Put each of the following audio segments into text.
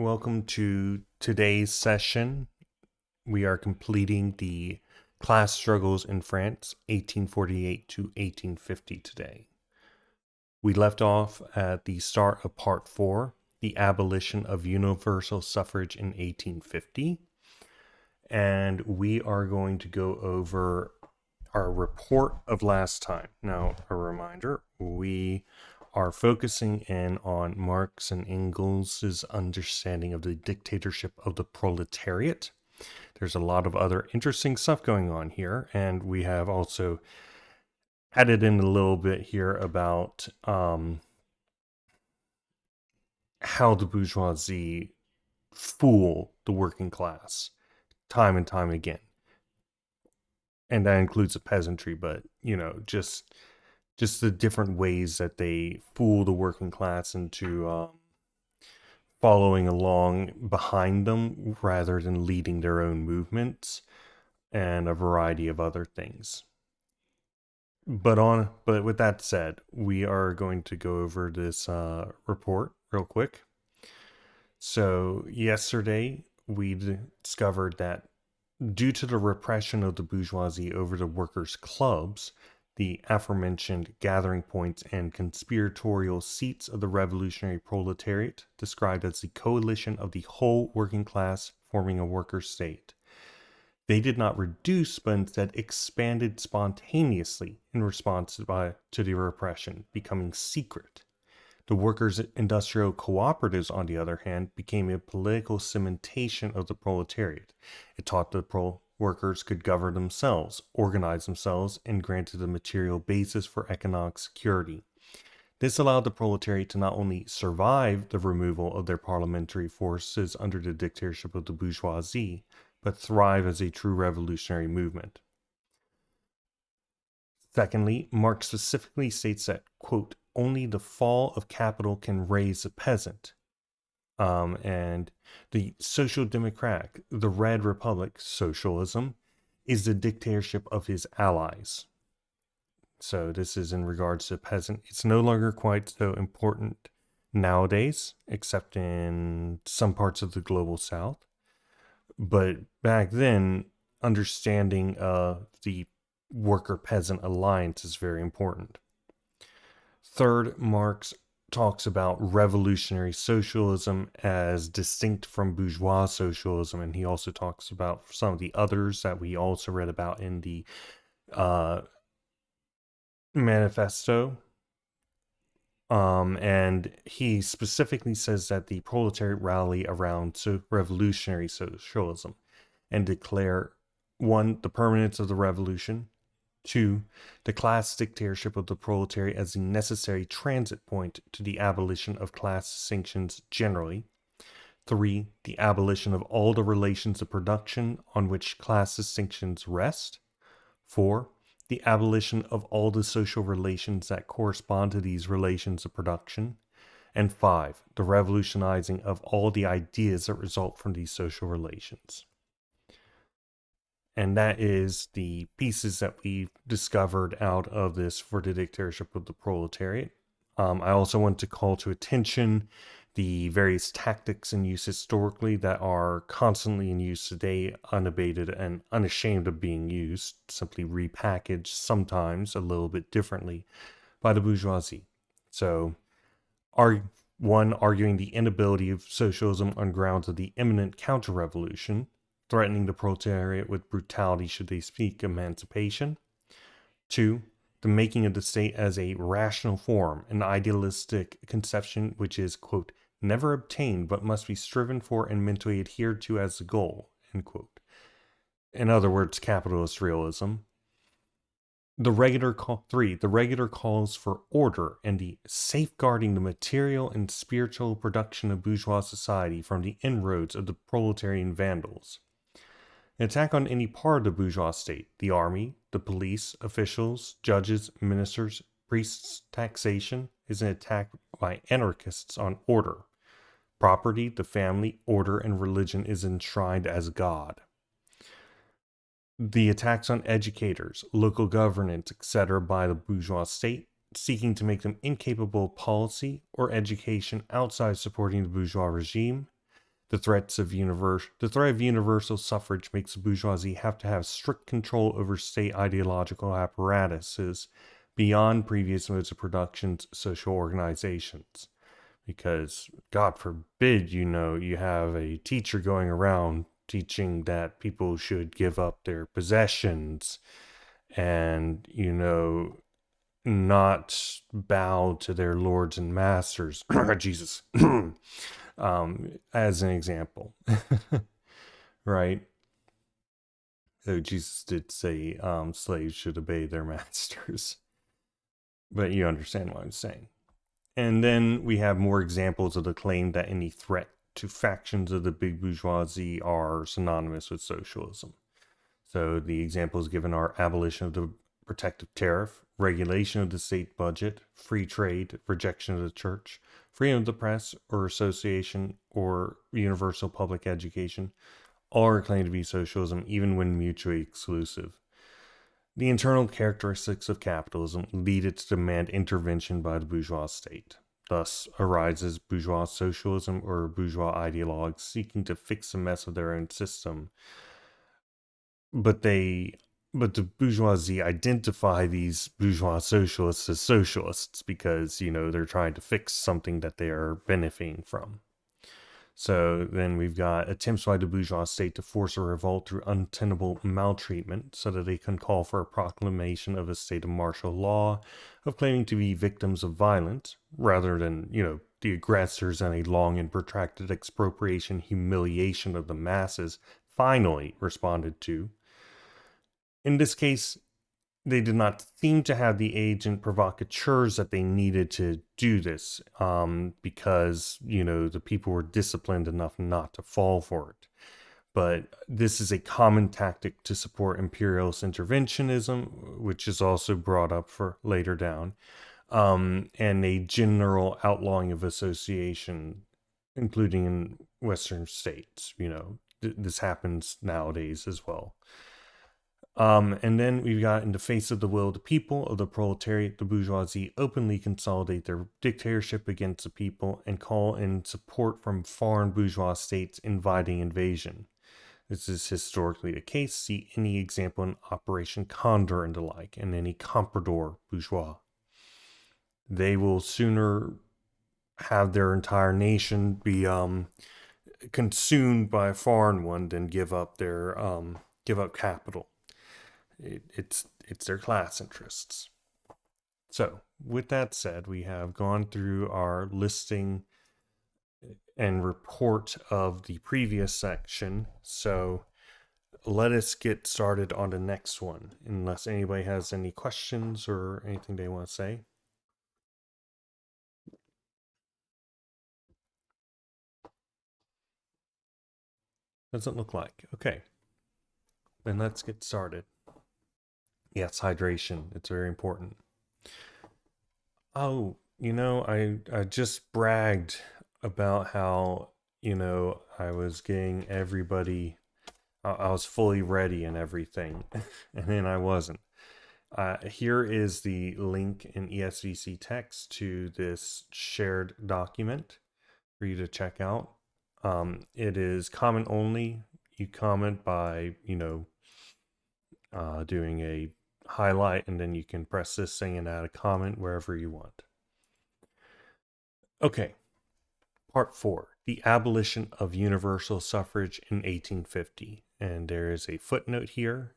Welcome to today's session. We are completing the class struggles in France, 1848 to 1850 today. We left off at the start of part 4, the abolition of universal suffrage in 1850. And we are going to go over our report of last time. Now, a reminder, we are focusing in on Marx and Engels' understanding of the dictatorship of the proletariat. There's a lot of other interesting stuff going on here, and we have also added in a little bit here about how the bourgeoisie fool the working class time and time again. And that includes the peasantry, but just the different ways that they fool the working class into following along behind them rather than leading their own movements, and a variety of other things. But with that said, we are going to go over this report real quick. So yesterday we discovered that due to the repression of the bourgeoisie over the workers' clubs, the aforementioned gathering points and conspiratorial seats of the revolutionary proletariat, described as the coalition of the whole working class forming a worker state. They did not reduce, but instead expanded spontaneously in response to the repression, becoming secret. The workers' industrial cooperatives, on the other hand, became a political cementation of the proletariat. It taught the workers could govern themselves, organize themselves, and granted a material basis for economic security. This allowed the proletariat to not only survive the removal of their parliamentary forces under the dictatorship of the bourgeoisie, but thrive as a true revolutionary movement. Secondly, Marx specifically states that, quote, only the fall of capital can raise the peasant. And the social democratic, the Red Republic, socialism, is the dictatorship of his allies. So this is in regards to the peasant. It's no longer quite so important nowadays, except in some parts of the global south. But back then, understanding the worker-peasant alliance is very important. Third, Marx talks about revolutionary socialism as distinct from bourgeois socialism, and he also talks about some of the others that we also read about in the manifesto. And he specifically says that the proletariat rally around revolutionary socialism and declare, 1, the permanence of the revolution, 2, the class dictatorship of the proletariat as the necessary transit point to the abolition of class distinctions generally, 3, the abolition of all the relations of production on which class distinctions rest, 4, the abolition of all the social relations that correspond to these relations of production, and 5, the revolutionizing of all the ideas that result from these social relations. And that is the pieces that we discovered out of this for the dictatorship of the proletariat. I also want to call to attention the various tactics in use historically that are constantly in use today, unabated and unashamed of being used, simply repackaged sometimes a little bit differently by the bourgeoisie. So, one, arguing the inability of socialism on grounds of the imminent counter-revolution, threatening the proletariat with brutality should they seek emancipation. 2, the making of the state as a rational form, an idealistic conception which is, quote, never obtained but must be striven for and mentally adhered to as the goal, end quote. In other words, capitalist realism. The regular calls for order and the safeguarding the material and spiritual production of bourgeois society from the inroads of the proletarian vandals. An attack on any part of the bourgeois state, the army, the police, officials, judges, ministers, priests, taxation, is an attack by anarchists on order. Property, the family, order, and religion is enshrined as God. The attacks on educators, local governance, etc. by the bourgeois state, seeking to make them incapable of policy or education outside supporting the bourgeois regime, The threat of universal suffrage makes the bourgeoisie have to have strict control over state ideological apparatuses beyond previous modes of production's social organizations. Because, God forbid, you have a teacher going around teaching that people should give up their possessions and, not bow to their lords and masters. Jesus. As an example. Right? So Jesus did say slaves should obey their masters. But you understand what I'm saying. And then we have more examples of the claim that any threat to factions of the big bourgeoisie are synonymous with socialism. So the examples given are abolition of the protective tariff, regulation of the state budget, free trade, rejection of the church, freedom of the press or association, or universal public education, all are claimed to be socialism, even when mutually exclusive. The internal characteristics of capitalism lead it to demand intervention by the bourgeois state. Thus arises bourgeois socialism or bourgeois ideologues seeking to fix the mess of their own system. But the bourgeoisie identify these bourgeois socialists as socialists because, they're trying to fix something that they are benefiting from. So then we've got attempts by the bourgeois state to force a revolt through untenable maltreatment so that they can call for a proclamation of a state of martial law, of claiming to be victims of violence, rather than, the aggressors, and a long and protracted expropriation humiliation of the masses finally responded to. In this case, they did not seem to have the agent provocateurs that they needed to do this because, the people were disciplined enough not to fall for it. But this is a common tactic to support imperialist interventionism, which is also brought up for later down, and a general outlawing of association, including in Western states. This happens nowadays as well. And then we've got, in the face of the will of the people, of the proletariat, the bourgeoisie openly consolidate their dictatorship against the people and call in support from foreign bourgeois states inviting invasion. This is historically the case. See any example in Operation Condor and the like, and any comprador bourgeois. They will sooner have their entire nation be consumed by a foreign one than give up capital. It's their class interests. So, with that said, we have gone through our listing and report of the previous section. So, let us get started on the next one, unless anybody has any questions or anything they want to say. Doesn't look like. Okay. Then let's get started. Yes, hydration. It's very important. Oh, I just bragged about how, I was getting everybody, I was fully ready and everything, and then I wasn't. Here is the link in ESVC text to this shared document for you to check out. It is comment only. You comment by, doing a highlight, and then you can press this thing and add a comment wherever you want. Okay, part 4, the abolition of universal suffrage in 1850. And there is a footnote here.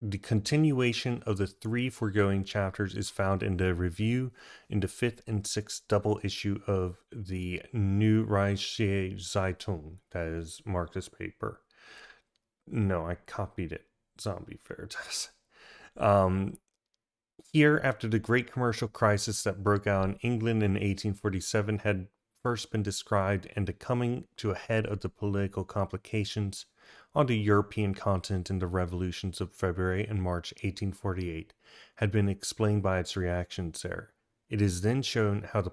The continuation of the 3 foregoing chapters is found in the review in the 5th and 6th double issue of the Neue Reichsche Zeitung, that is Marx's paper. No, I copied it. Zombie Veritas. Here, after the great commercial crisis that broke out in England in 1847 had first been described, and the coming to a head of the political complications on the European continent in the revolutions of February and March 1848 had been explained by its reactions there. It is then shown how the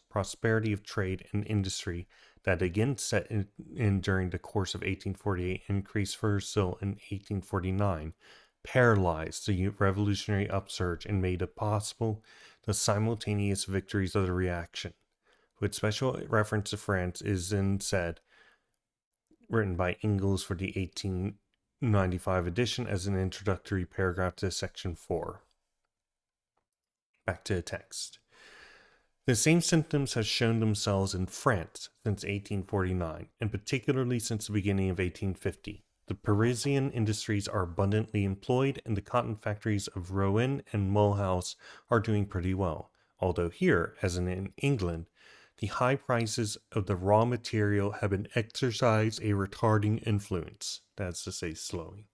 prosperity of trade and industry that again set in during the course of 1848 and increased further still in 1849 paralyzed the revolutionary upsurge and made it possible the simultaneous victories of the reaction. With special reference to France, is then said, written by Engels for the 1895 edition as an introductory paragraph to section 4. Back to the text. The same symptoms have shown themselves in France since 1849, and particularly since the beginning of 1850. The Parisian industries are abundantly employed, and the cotton factories of Rouen and Mulhouse are doing pretty well, although here, as in England, the high prices of the raw material have been exercised a retarding influence, that's to say slowing.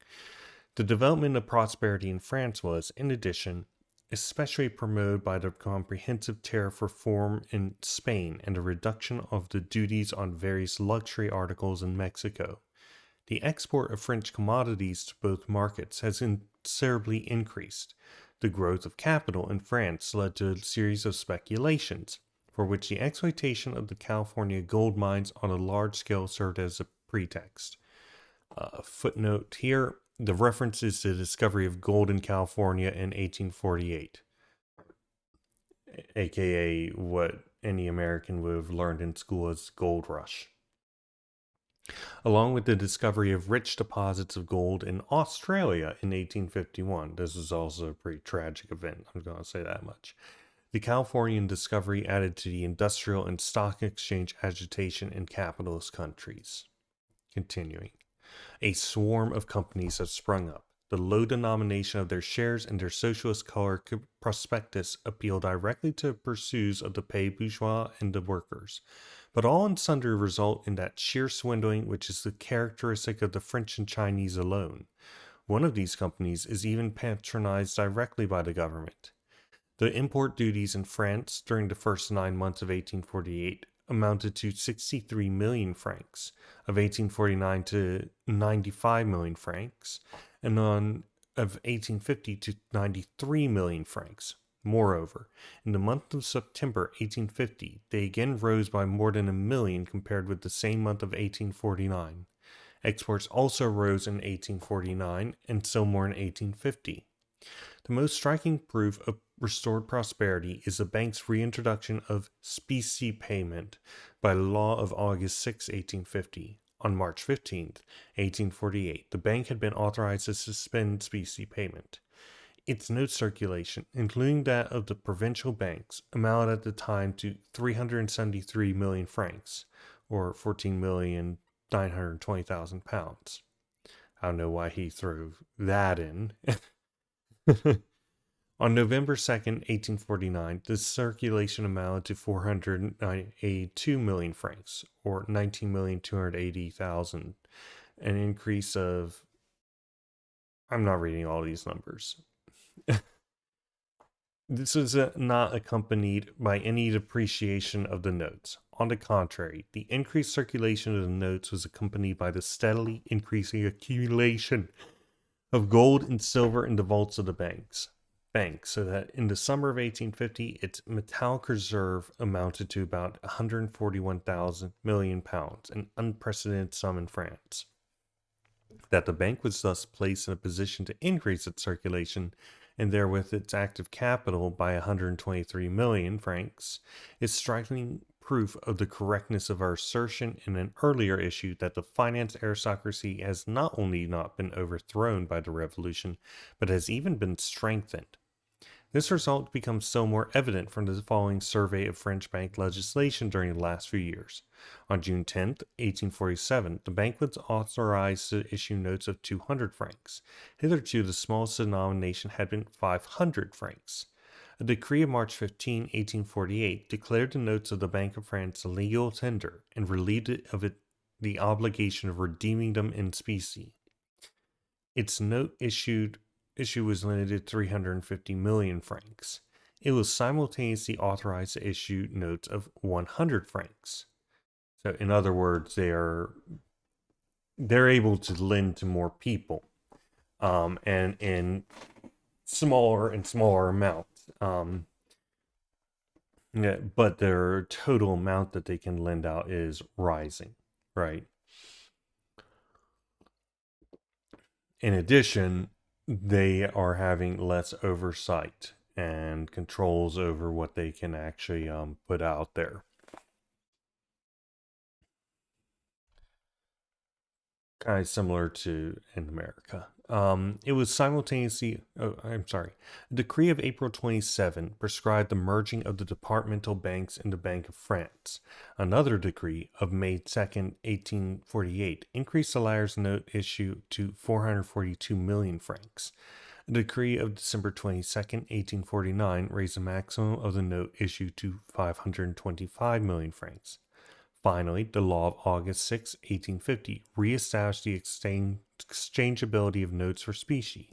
The development of prosperity in France was, in addition, especially promoted by the comprehensive tariff reform in Spain and the reduction of the duties on various luxury articles in Mexico. The export of French commodities to both markets has considerably increased. The growth of capital in France led to a series of speculations, for which the exploitation of the California gold mines on a large scale served as a pretext. Footnote here, the reference is to the discovery of gold in California in 1848, aka what any American would have learned in school as gold rush. Along with the discovery of rich deposits of gold in Australia in 1851. This is also a pretty tragic event, I'm going to say that much. The Californian discovery added to the industrial and stock exchange agitation in capitalist countries. Continuing. A swarm of companies have sprung up. The low denomination of their shares and their socialist color prospectus appeal directly to the pursuits of the pay bourgeois and the workers, but all and sundry result in that sheer swindling which is the characteristic of the French and Chinese alone. One of these companies is even patronized directly by the government. The import duties in France during the first 9 months of 1848 amounted to 63 million francs, of 1849 to 95 million francs, and of 1850 to 93 million francs. Moreover, in the month of September 1850, they again rose by more than 1 million compared with the same month of 1849. Exports also rose in 1849 and still more in 1850. The most striking proof of restored prosperity is the bank's reintroduction of specie payment by law of August 6, 1850. On March 15, 1848, the bank had been authorized to suspend specie payment. Its note circulation, including that of the provincial banks, amounted at the time to 373 million francs, or 14,920,000 pounds. I don't know why he threw that in. On November 2nd, 1849, the circulation amounted to 482 million francs, or 19,280,000, an increase of... I'm not reading all these numbers. This is not accompanied by any depreciation of the notes. On the contrary, the increased circulation of the notes was accompanied by the steadily increasing accumulation of gold and silver in the vaults of the banks, so that in the summer of 1850, its metallic reserve amounted to about 141,000 million pounds, an unprecedented sum in France. That the bank was thus placed in a position to increase its circulation and therewith its active capital by 123 million francs is striking proof of the correctness of our assertion in an earlier issue that the finance aristocracy has not only not been overthrown by the revolution, but has even been strengthened. This result becomes still more evident from the following survey of French bank legislation during the last few years. On June 10, 1847, the bank was authorized to issue notes of 200 francs. Hitherto, the smallest denomination had been 500 francs. A decree of March 15, 1848, declared the notes of the Bank of France legal tender and relieved it of the obligation of redeeming them in specie. Its note issue was limited to 350 million francs. It was simultaneously authorized to issue notes of 100 francs. So, in other words, they're able to lend to more people, and in smaller and smaller amounts. Yeah, but their total amount that they can lend out is rising, right? In addition, they are having less oversight and controls over what they can actually put out there. kind of similar to in America. It was simultaneously, a decree of April 27 prescribed the merging of the departmental banks in the Bank of France. Another decree of May 2nd, 1848 increased the layers note issue to 442 million francs. A decree of December 22nd, 1849 raised the maximum of the note issue to 525 million francs. Finally, the law of August 6, 1850, reestablished the exchangeability of notes for specie.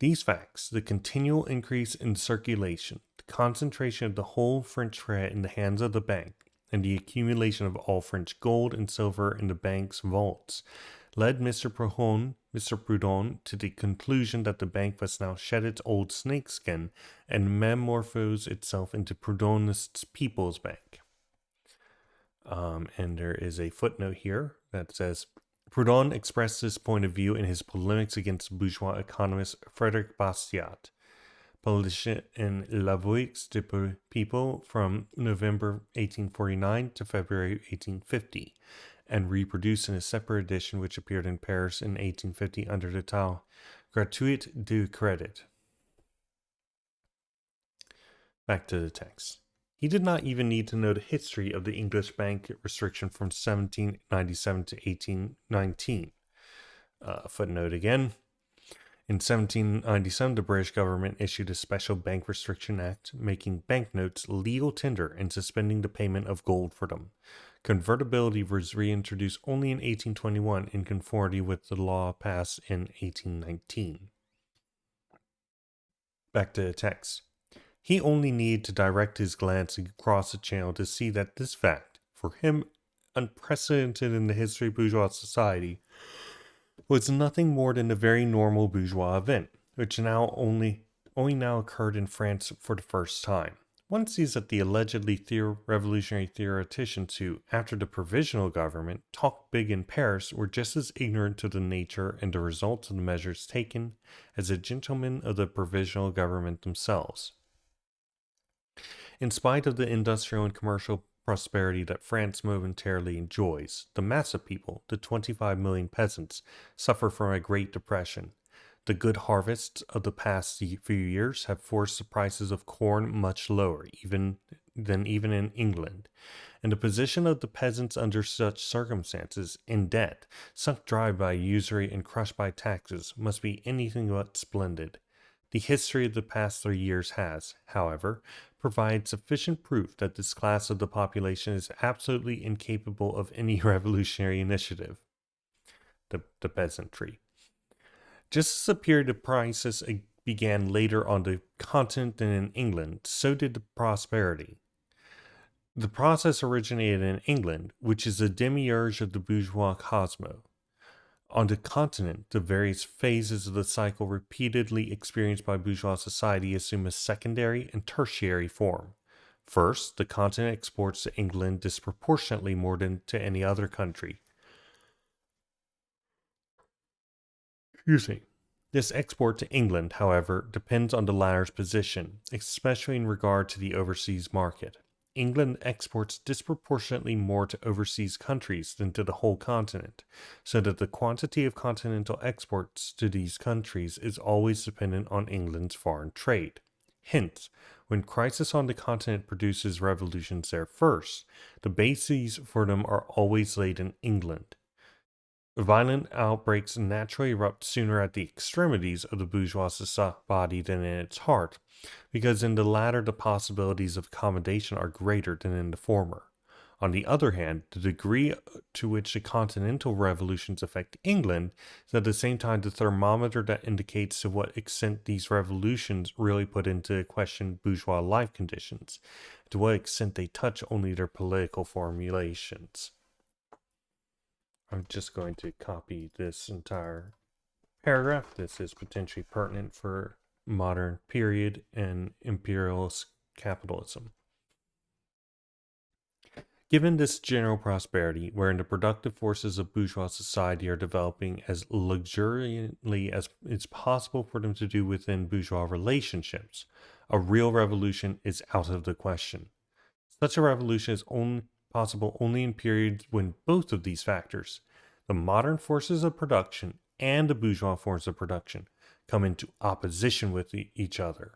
These facts, the continual increase in circulation, the concentration of the whole French credit in the hands of the bank, and the accumulation of all French gold and silver in the bank's vaults, led Mr. Proudhon to the conclusion that the bank must now shed its old snakeskin and metamorphose itself into Proudhonist People's Bank. And there is a footnote here that says, Proudhon expressed this point of view in his polemics against bourgeois economist Frederick Bastiat, published in La Voix du People from November 1849 to February 1850, and reproduced in a separate edition which appeared in Paris in 1850 under the title Gratuite du Crédit. Back to the text. He did not even need to know the history of the English bank restriction from 1797 to 1819. Footnote again. In 1797, the British government issued a special Bank Restriction Act, making banknotes legal tender and suspending the payment of gold for them. Convertibility was reintroduced only in 1821 in conformity with the law passed in 1819. Back to the text. He only needed to direct his glance across the channel to see that this fact, for him unprecedented in the history of bourgeois society, was nothing more than a very normal bourgeois event, which only now occurred in France for the first time. One sees that the allegedly revolutionary theoreticians who, after the provisional government, talked big in Paris were just as ignorant of the nature and the results of the measures taken as the gentlemen of the provisional government themselves. In spite of the industrial and commercial prosperity that France momentarily enjoys, the mass of people, the 25 million peasants, suffer from a Great Depression. The good harvests of the past few years have forced the prices of corn much lower than even in England, and the position of the peasants under such circumstances, in debt, sunk dry by usury and crushed by taxes, must be anything but splendid. The history of the past 3 years has, however, provided sufficient proof that this class of the population is absolutely incapable of any revolutionary initiative. The peasantry. Just as the period of crisis began later on the continent than in England, so did the prosperity. The process originated in England, which is the demiurge of the bourgeois cosmos. On the continent, the various phases of the cycle repeatedly experienced by bourgeois society assume a secondary and tertiary form. First, the continent exports to England disproportionately more than to any other country. This export to England, however, depends on the latter's position, especially in regard to the overseas market. England exports disproportionately more to overseas countries than to the whole continent, so that the quantity of continental exports to these countries is always dependent on England's foreign trade. Hence, when crisis on the continent produces revolutions there first, the bases for them are always laid in England. Violent outbreaks naturally erupt sooner at the extremities of the bourgeois body than in its heart, because in the latter the possibilities of accommodation are greater than in the former. On the other hand, the degree to which the continental revolutions affect England is at the same time the thermometer that indicates to what extent these revolutions really put into question bourgeois life conditions, to what extent they touch only their political formulations. I'm just going to copy this entire paragraph. This is potentially pertinent for modern period and imperialist capitalism. Given this general prosperity, wherein the productive forces of bourgeois society are developing as luxuriantly as it's possible for them to do within bourgeois relationships, a real revolution is out of the question. Such a revolution is possible only in periods when both of these factors, The modern forces of production and the bourgeois forms of production come into opposition with each other.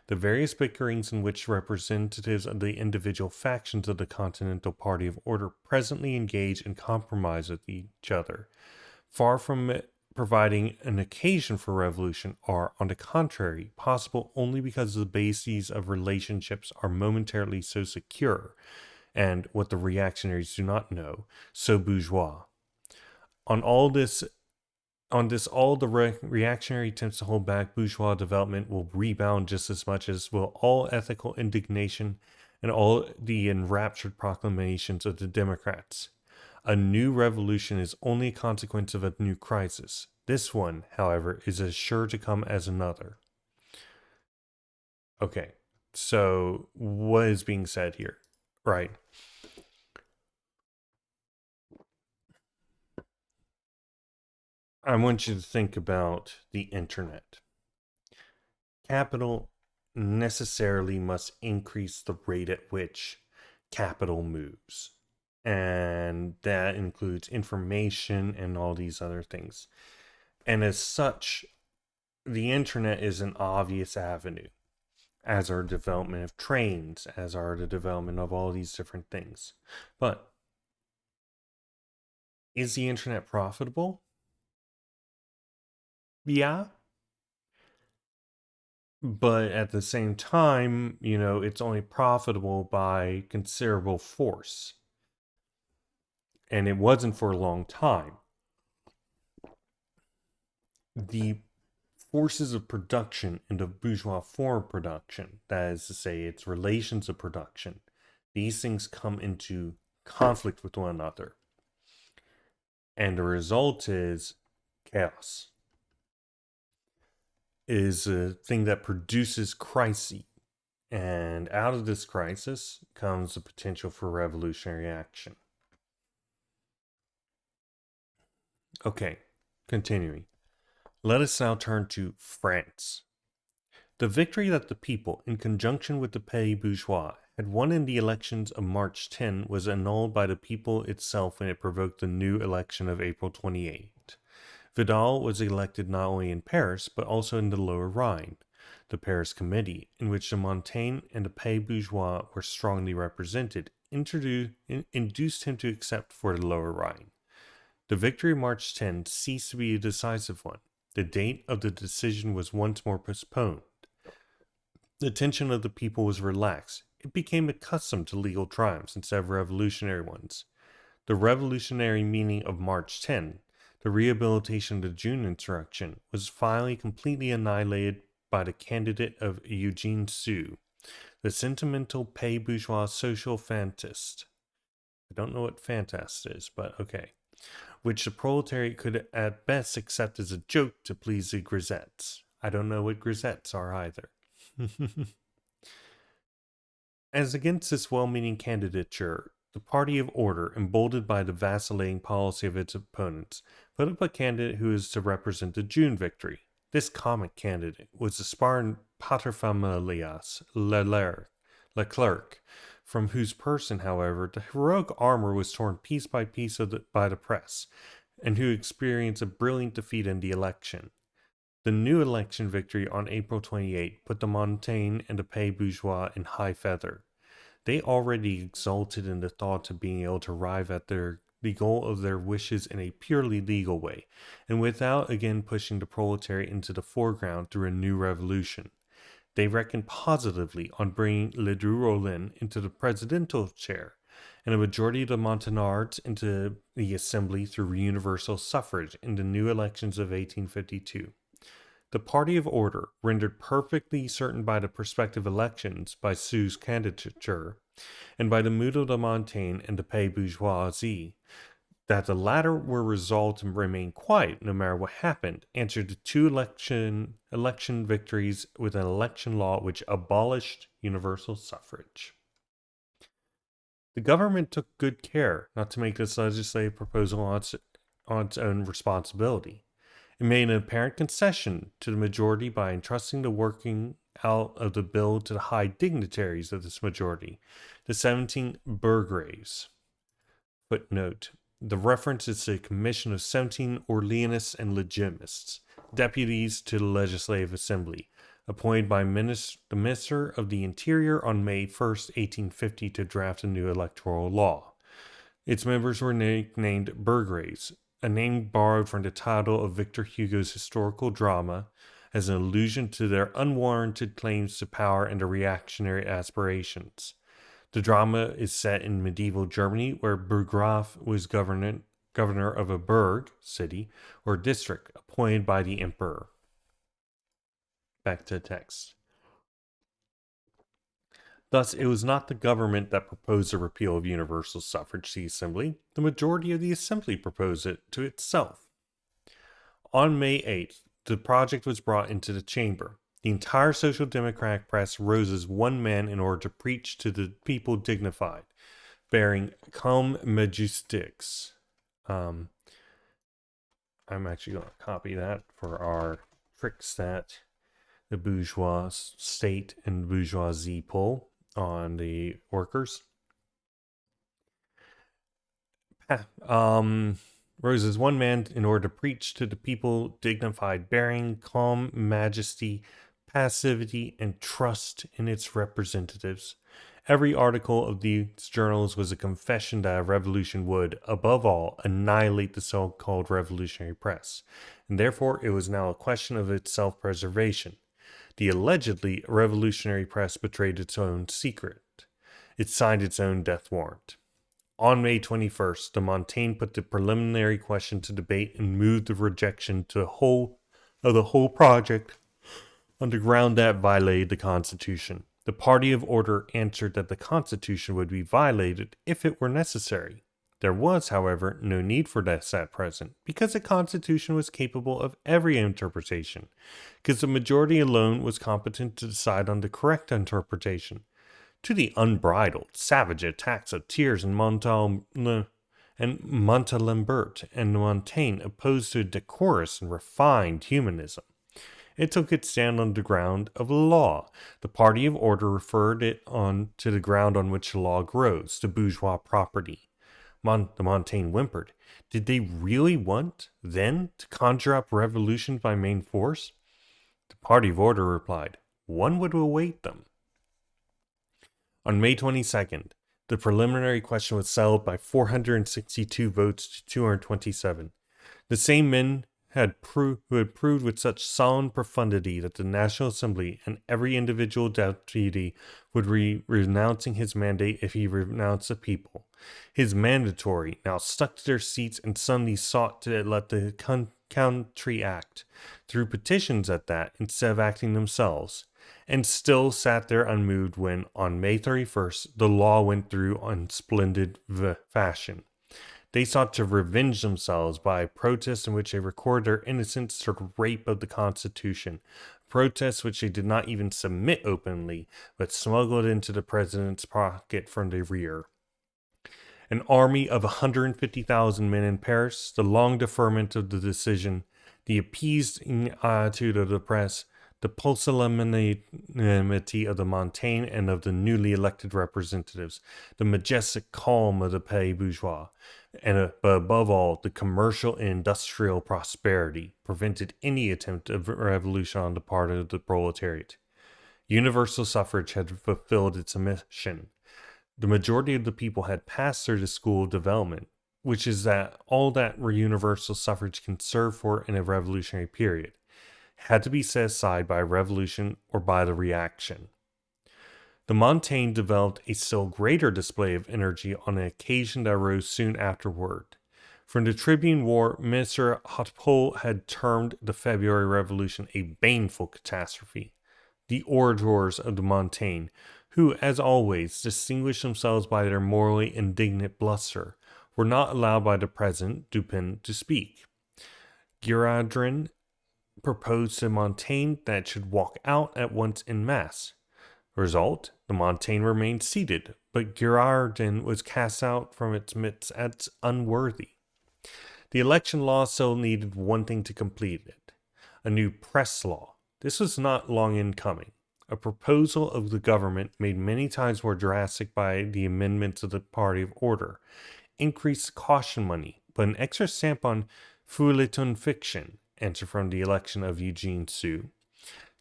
The various bickerings in which representatives of the individual factions of the Continental Party of Order presently engage in compromise with each other, far from providing an occasion for revolution, are, on the contrary, possible only because the bases of relationships are momentarily so secure, and, what the reactionaries do not know, so bourgeois. On all this all the reactionary attempts to hold back bourgeois development will rebound just as much as will all ethical indignation and all the enraptured proclamations of the Democrats. A new revolution is only a consequence of a new crisis. This one, however, is as sure to come as another. Okay, so what is being said here? Right. I want you to think about the internet. Capital necessarily must increase the rate at which capital moves. And that includes information and all these other things. And as such, the internet is an obvious avenue, as are development of trains, as are the development of all these different things. But is the internet profitable? Yeah. But at the same time, it's only profitable by considerable force. And it wasn't for a long time. The forces of production and of bourgeois form of production, that is to say, its relations of production, these things come into conflict with one another. And the result is chaos. It is a thing that produces crises. And out of this crisis comes the potential for revolutionary action. Okay, continuing. Let us now turn to France. The victory that the people, in conjunction with the petty bourgeois, had won in the elections of March 10 was annulled by the people itself when it provoked the new election of April 28. Vidal was elected not only in Paris, but also in the Lower Rhine. The Paris Committee, in which the Montaigne and the petty bourgeois were strongly represented, induced him to accept for the Lower Rhine. The victory of March 10 ceased to be a decisive one. The date of the decision was once more postponed. The tension of the people was relaxed. It became accustomed to legal triumphs instead of revolutionary ones. The revolutionary meaning of March 10, the rehabilitation of the June insurrection, was finally completely annihilated by the candidate of Eugene Sue, the sentimental petty bourgeois social fantast. I don't know what fantast is, but okay. Which the proletariat could at best accept as a joke to please the grisettes. I don't know what grisettes are either. As against this well-meaning candidature, the party of order, emboldened by the vacillating policy of its opponents, put up a candidate who is to represent the June victory. This comic candidate was the Spartan paterfamilias Leclerc, from whose person, however, the heroic armor was torn piece by piece by the press, and who experienced a brilliant defeat in the election. The new election victory on April 28 put the Montaigne and the petty bourgeois in high feather. They already exulted in the thought of being able to arrive at the goal of their wishes in a purely legal way, and without again pushing the proletariat into the foreground through a new revolution. They reckoned positively on bringing Ledru-Rollin into the presidential chair, and a majority of the Montagnards into the assembly through universal suffrage in the new elections of 1852. The party of order, rendered perfectly certain by the prospective elections, by Sue's candidature, and by the mood of the Montaigne and the petty bourgeoisie, that the latter were resolved to remain quiet no matter what happened, answered to two election victories with an election law which abolished universal suffrage. The government took good care not to make this legislative proposal on its own responsibility. It made an apparent concession to the majority by entrusting the working out of the bill to the high dignitaries of this majority, the 17 burgraves. Footnote: The reference is to a commission of 17 Orleanists and Legitimists, deputies to the Legislative Assembly, appointed by the Minister of the Interior on May 1st, 1850 to draft a new electoral law. Its members were named burgraves, a name borrowed from the title of Victor Hugo's historical drama as an allusion to their unwarranted claims to power and their reactionary aspirations. The drama is set in medieval Germany, where Burggraf was governor of a burg, city, or district appointed by the emperor. Back to the text. Thus, it was not the government that proposed the repeal of universal suffrage to the Assembly. The majority of the Assembly proposed it to itself. On May 8th, the project was brought into the chamber. The entire Social Democratic press rose as one man in order to preach to the people dignified, bearing cum majestix. I'm actually going to copy that for our Frickstat, the bourgeois state and bourgeoisie poll on the workers. Rose as one man in order to preach to the people dignified, bearing calm majesty, passivity, and trust in its representatives. Every article of these journals was a confession that a revolution would, above all, annihilate the so-called revolutionary press, and therefore it was now a question of its self-preservation. The allegedly revolutionary press betrayed its own secret. It signed its own death warrant. On May 21st, de Montaigne put the preliminary question to debate and moved the rejection to the whole project on the ground that violated the Constitution. The party of order answered that the Constitution would be violated if it were necessary. There was, however, no need for this at present, because the Constitution was capable of every interpretation, because the majority alone was competent to decide on the correct interpretation. To the unbridled, savage attacks of Thiers and Montalembert and Montaigne opposed to decorous and refined humanism, it took its stand on the ground of law. The party of order referred it on to the ground on which the law grows, to bourgeois property. De Montaigne whimpered. Did they really want, then, to conjure up revolution by main force? The party of order replied, one would await them. On May 22nd, the preliminary question was settled by 462 votes to 227. The same men who had proved with such solemn profundity that the National Assembly and every individual deputy would be renouncing his mandate if he renounced the people. His mandatory now stuck to their seats and suddenly sought to let the country act, through petitions at that, instead of acting themselves, and still sat there unmoved when, on May 31st, the law went through on splendid fashion. They sought to revenge themselves by a protest in which they recorded their innocence to the rape of the Constitution, a protest which they did not even submit openly, but smuggled into the president's pocket from the rear. An army of 150,000 men in Paris, the long deferment of the decision, the appeasing attitude of the press, the pusillanimity of the Montaigne and of the newly elected representatives, the majestic calm of the petty bourgeois, and but above all, the commercial and industrial prosperity, prevented any attempt of revolution on the part of the proletariat. Universal suffrage had fulfilled its mission. The majority of the people had passed through the school of development, which is that all that universal suffrage can serve for in a revolutionary period had to be set aside by a revolution or by the reaction. The Montaigne developed a still greater display of energy on an occasion that arose soon afterward. From the Tribune War, Minister Hautpoul had termed the February Revolution a baneful catastrophe. The orators of the Montaigne, who, as always, distinguished themselves by their morally indignant bluster, were not allowed by the President, Dupin, to speak. Girardin proposed to Montaigne that it should walk out at once in mass. Result, the Montaigne remained seated, but Girardin was cast out from its midst as unworthy. The election law still needed one thing to complete it, a new press law. This was not long in coming. A proposal of the government made many times more drastic by the amendments of the party of order. increase caution money, put an extra stamp on feuilleton fiction, answer from the election of Eugene Sue,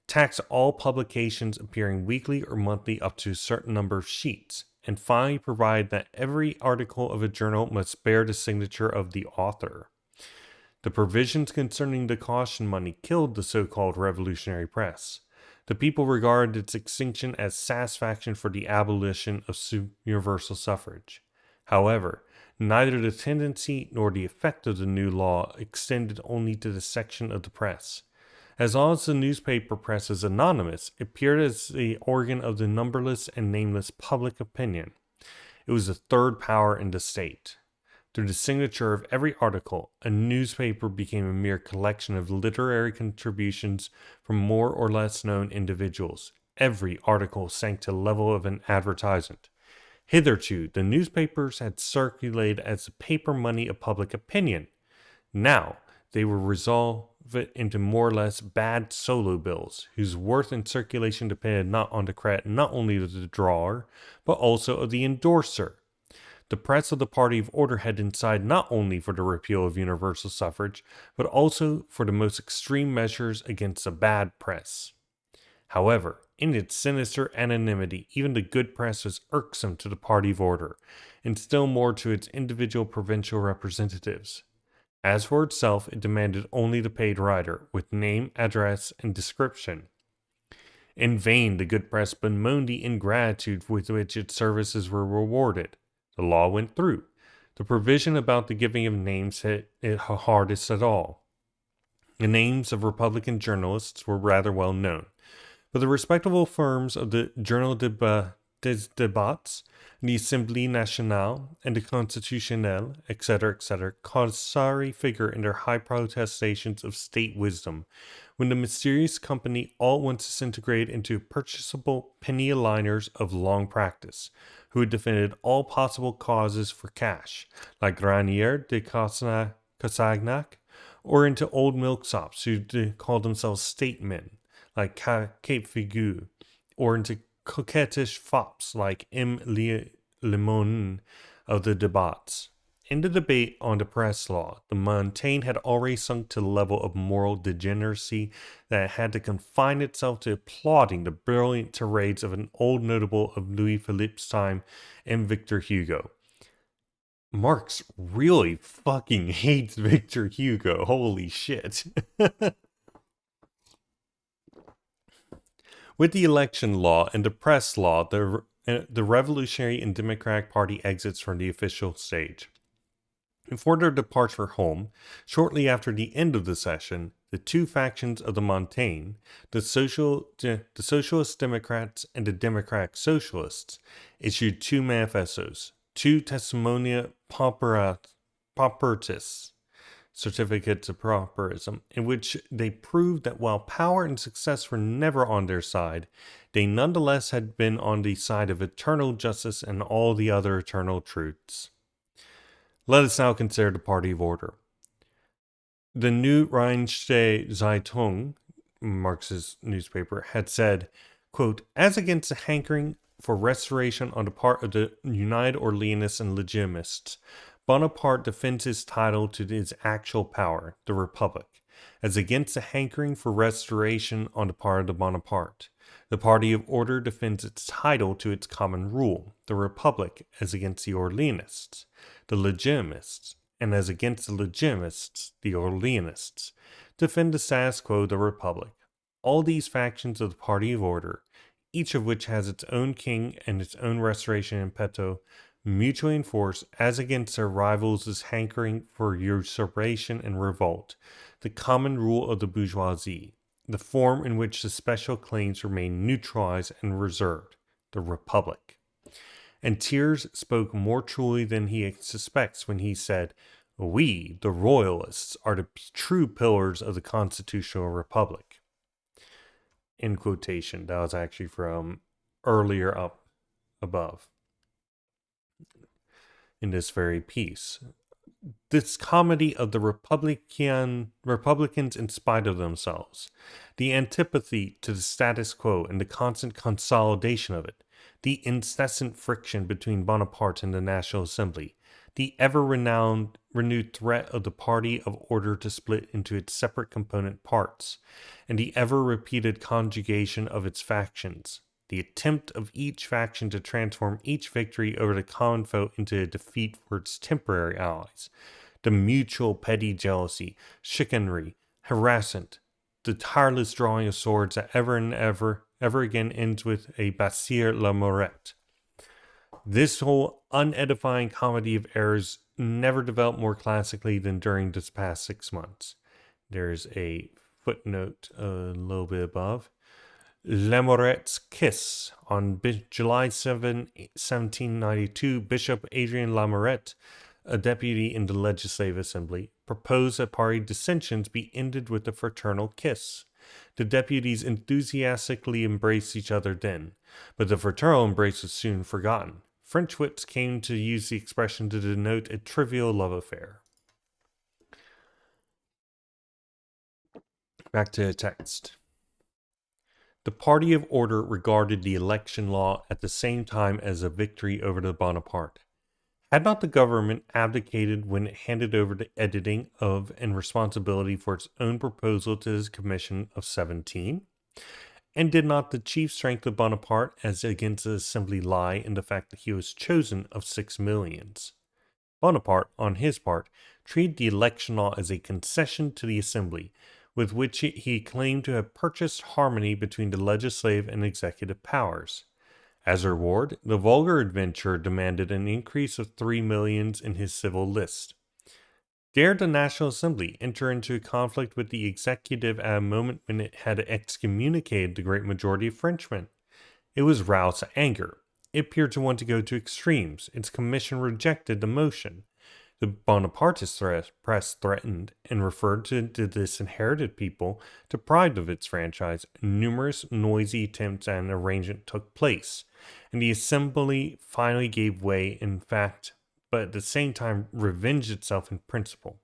tax all publications appearing weekly or monthly up to a certain number of sheets, and finally provide that every article of a journal must bear the signature of the author. The provisions concerning the caution money killed the so-called revolutionary press. The people regarded its extinction as satisfaction for the abolition of universal suffrage. However, neither the tendency nor the effect of the new law extended only to the section of the press. As long as the newspaper press is anonymous, it appeared as the organ of the numberless and nameless public opinion. It was the third power in the state. Through the signature of every article, a newspaper became a mere collection of literary contributions from more or less known individuals. Every article sank to the level of an advertisement. Hitherto, the newspapers had circulated as the paper money of public opinion. Now, they were resolved into more or less bad solo bills, whose worth and circulation depended not on the credit not only of the drawer, but also of the endorser. The press of the Party of Order had decided not only for the repeal of universal suffrage, but also for the most extreme measures against the bad press. However, in its sinister anonymity, even the good press was irksome to the Party of Order, and still more to its individual provincial representatives. As for itself, it demanded only the paid writer, with name, address, and description. In vain the good press bemoaned the ingratitude with which its services were rewarded. The law went through. The provision about the giving of names hit it hardest at all. The names of Republican journalists were rather well known, but the respectable firms of the Journal des Débats, the Assemblée Nationale, and the Constitutionnel, etc., caused sorry figure in their high protestations of state wisdom, when the mysterious company all at once disintegrated into purchasable penny aligners of long practice, who had defended all possible causes for cash, like Granier de Cassagnac, or into old milksops who called themselves statesmen, like Cape Figu, or into coquettish fops like M. Limon of the Débats. In the debate on the press law, the Montaigne had already sunk to the level of moral degeneracy that it had to confine itself to applauding the brilliant tirades of an old notable of Louis Philippe's time and Victor Hugo. Marx really fucking hates Victor Hugo. Holy shit. With the election law and the press law, the Revolutionary and Democratic Party exits from the official stage. Before their departure home, shortly after the end of the session, the two factions of the Montaigne, the Socialist Democrats and the Democratic Socialists, issued two manifestos, two Testimonia Paupertis, certificates of pauperism, in which they proved that while power and success were never on their side, they nonetheless had been on the side of eternal justice and all the other eternal truths. Let us now consider the Party of Order. The New Rheinische Zeitung, Marx's newspaper, had said, quote, as against the hankering for restoration on the part of the United Orleanists and Legitimists, Bonaparte defends his title to his actual power, the Republic, as against the hankering for restoration on the part of the Bonaparte. The Party of Order defends its title to its common rule, the Republic, as against the Orleanists, the Legitimists, and as against the Legitimists, the Orleanists, defend the status quo, the Republic. All these factions of the Party of Order, each of which has its own king and its own restoration in petto, mutually enforce, as against their rivals' hankering for usurpation and revolt, the common rule of the bourgeoisie, the form in which the special claims remain neutralized and reserved, the Republic. And Thiers spoke more truly than he suspects when he said, we, the Royalists, are the true pillars of the constitutional republic. In quotation. That was actually from earlier up above in this very piece. This comedy of the Republicans in spite of themselves, the antipathy to the status quo and the constant consolidation of it, the incessant friction between Bonaparte and the National Assembly, the ever-renewed threat of the party of order to split into its separate component parts, and the ever-repeated conjugation of its factions, the attempt of each faction to transform each victory over the common foe into a defeat for its temporary allies, the mutual petty jealousy, chicanery, harassment, the tireless drawing of swords that ever and ever again ends with a Bâtir la Morette. This whole unedifying comedy of errors never developed more classically than during this past 6 months. There's a footnote a little bit above. Lamorette's kiss. On July 7, 1792, Bishop Adrien Lamorette, a deputy in the Legislative Assembly, proposed that party dissensions be ended with a fraternal kiss. The deputies enthusiastically embraced each other then, but the fraternal embrace was soon forgotten. French wits came to use the expression to denote a trivial love affair. Back to the text. The party of order regarded the election law at the same time as a victory over the Bonaparte. Had not the government abdicated when it handed over the editing of and responsibility for its own proposal to the Commission of 17? And did not the chief strength of Bonaparte as against the Assembly lie in the fact that he was chosen of 6 millions? Bonaparte, on his part, treated the election law as a concession to the Assembly, with which he claimed to have purchased harmony between the legislative and executive powers. As a reward, the vulgar adventurer demanded an increase of 3 millions in his civil list. Dared the National Assembly enter into a conflict with the executive at a moment when it had excommunicated the great majority of Frenchmen? It was roused to anger. It appeared to want to go to extremes. Its commission rejected the motion. The Bonapartist press threatened and referred to the disinherited people deprived of its franchise. Numerous noisy attempts at an arrangement took place, and the Assembly finally gave way in fact, but at the same time revenged itself in principle.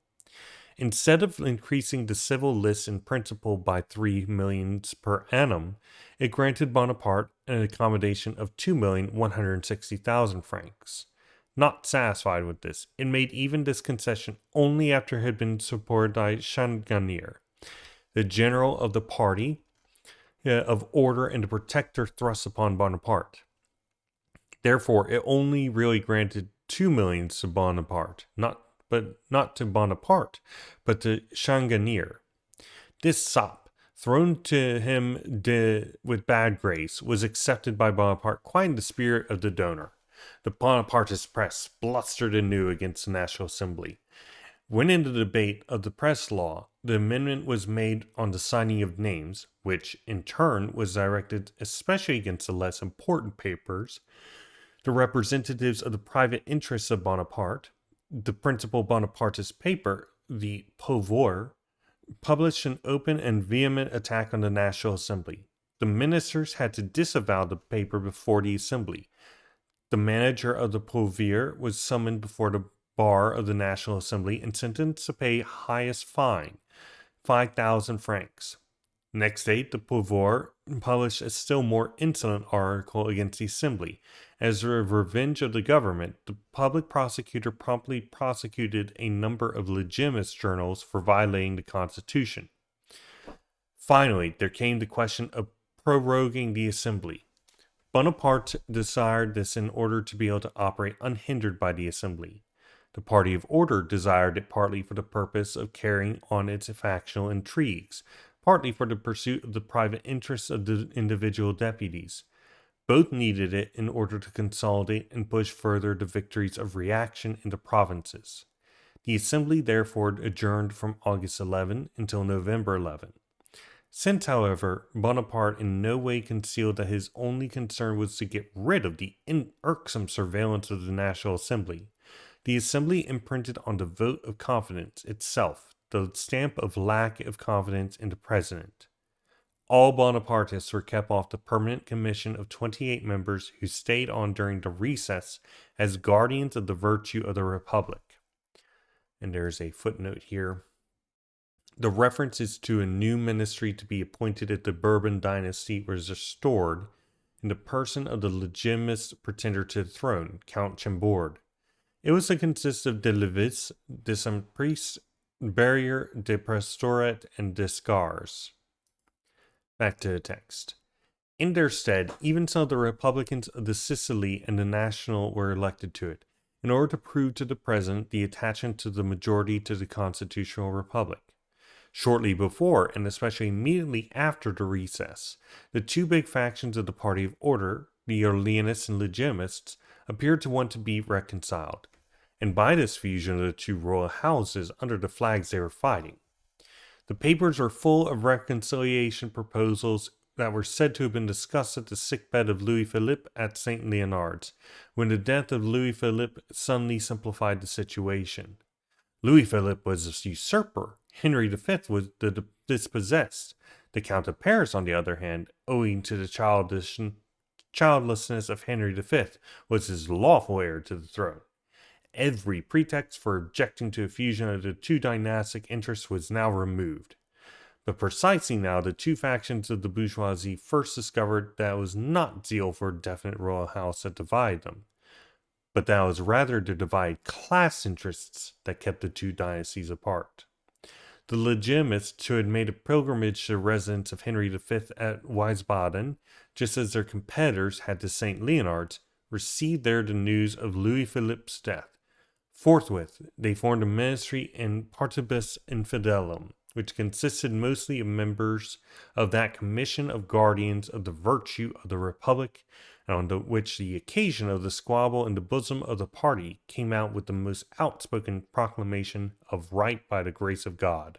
Instead of increasing the civil list in principle by 3 millions per annum, it granted Bonaparte an accommodation of 2,160,000 francs. Not satisfied with this, it made even this concession only after it had been supported by Changarnier, the general of the party of order and the protector thrust upon Bonaparte. Therefore, it only really granted 2 millions to Bonaparte, not to Bonaparte, but to Changarnier. This sop, thrown to him with bad grace, was accepted by Bonaparte quite in the spirit of the donor. The Bonapartist press blustered anew against the National Assembly. When in the debate of the press law, the amendment was made on the signing of names, which, in turn, was directed especially against the less important papers, the representatives of the private interests of Bonaparte, the principal Bonapartist paper, the Pouvoir, published an open and vehement attack on the National Assembly. The ministers had to disavow the paper before the Assembly. The manager of the Pouvoir was summoned before the bar of the National Assembly and sentenced to pay highest fine, 5,000 francs. Next day, the Pouvoir published a still more insolent article against the Assembly. As a revenge of the government, the public prosecutor promptly prosecuted a number of legitimist journals for violating the Constitution. Finally, there came the question of proroguing the Assembly. Bonaparte desired this in order to be able to operate unhindered by the Assembly. The party of order desired it partly for the purpose of carrying on its factional intrigues, partly for the pursuit of the private interests of the individual deputies. Both needed it in order to consolidate and push further the victories of reaction in the provinces. The Assembly therefore adjourned from August 11 until November 11. Since, however, Bonaparte in no way concealed that his only concern was to get rid of the irksome surveillance of the National Assembly, the Assembly imprinted on the vote of confidence itself the stamp of lack of confidence in the President. All Bonapartists were kept off the permanent commission of 28 members who stayed on during the recess as guardians of the virtue of the Republic. And there's a footnote here. The references to a new ministry to be appointed if the Bourbon dynasty was restored in the person of the legitimist pretender to the throne, Count Chambord. It was to consist of de levis, de sempris, barrier, de praestoret, and de scars. Back to the text. In their stead, even so the Republicans of the Sicily and the National were elected to it, in order to prove to the President the attachment to the majority to the constitutional republic. Shortly before, and especially immediately after the recess, the two big factions of the party of order, the Orleanists and Legitimists, appeared to want to be reconciled, and by this fusion of the two royal houses under the flags they were fighting. The papers were full of reconciliation proposals that were said to have been discussed at the sickbed of Louis Philippe at St. Leonard's, when the death of Louis Philippe suddenly simplified the situation. Louis Philippe was a usurper. Henry V was the dispossessed. The Count of Paris, on the other hand, owing to the childlessness of Henry V, was his lawful heir to the throne. Every pretext for objecting to a fusion of the two dynastic interests was now removed. But precisely now, the two factions of the bourgeoisie first discovered that it was not zeal for a definite royal house that divided them, but that it was rather the divided class interests that kept the two dynasties apart. The Legitimists, who had made a pilgrimage to the residence of Henry V at Wiesbaden, just as their competitors had to St. Leonard's, received there the news of Louis Philippe's death. Forthwith, they formed a ministry in Partibus Infidelum, which consisted mostly of members of that commission of guardians of the virtue of the Republic, and on which the occasion of the squabble in the bosom of the party came out with the most outspoken proclamation of right by the grace of God.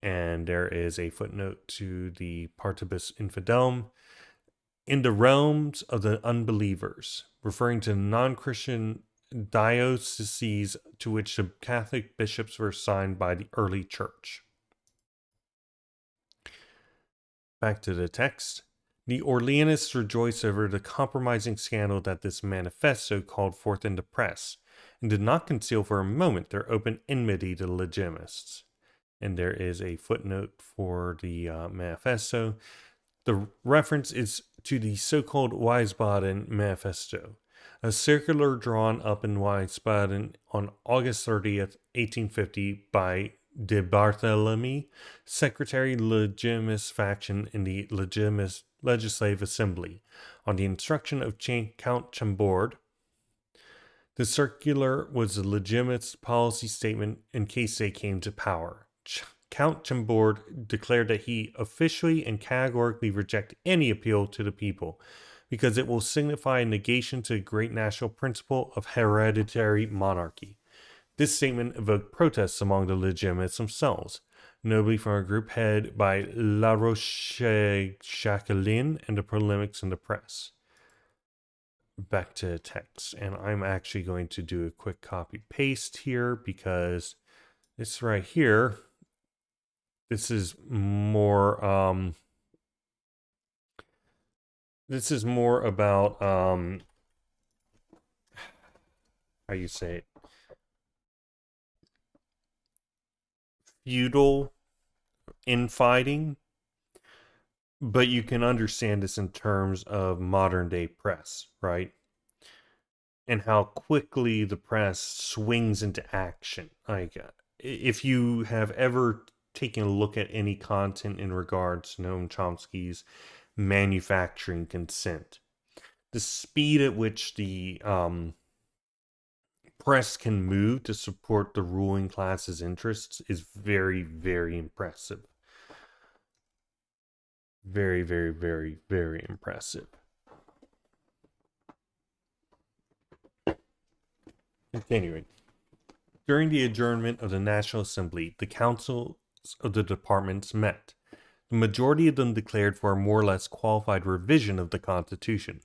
And there is a footnote to the Partibus Infidelum. In the realms of the unbelievers, referring to non-Christian dioceses to which the Catholic bishops were assigned by the early church. Back to the text. The Orleanists rejoiced over the compromising scandal that this manifesto called forth in the press, and did not conceal for a moment their open enmity to the Legitimists. And there is a footnote for the manifesto. The reference is to the so-called Wiesbaden Manifesto, a circular drawn up in Wiesbaden on August 30th, 1850 by de Barthélemy, Secretary Legitimist faction in the Legitimist Legislative Assembly, on the instruction of Count Chambord. The circular was a legitimist policy statement in case they came to power. Count Chambord declared that he officially and categorically rejected any appeal to the people, because it will signify a negation to the great national principle of hereditary monarchy. This statement evoked protests among the Legitimists themselves, notably from a group headed by La Roche-Jacqueline and the polemics in the press. Back to the text, and I'm actually going to do a quick copy-paste here, because this right here, this is more about how you say it, feudal infighting, but you can understand this in terms of modern day press, right? And how quickly the press swings into action. Like, if you have ever taken a look at any content in regards to Noam Chomsky's manufacturing consent, the speed at which the press can move to support the ruling class's interests is very, very impressive. Very, very, very, very impressive. Continuing. During the adjournment of the National Assembly, the councils of the departments met. The majority of them declared for a more or less qualified revision of the Constitution.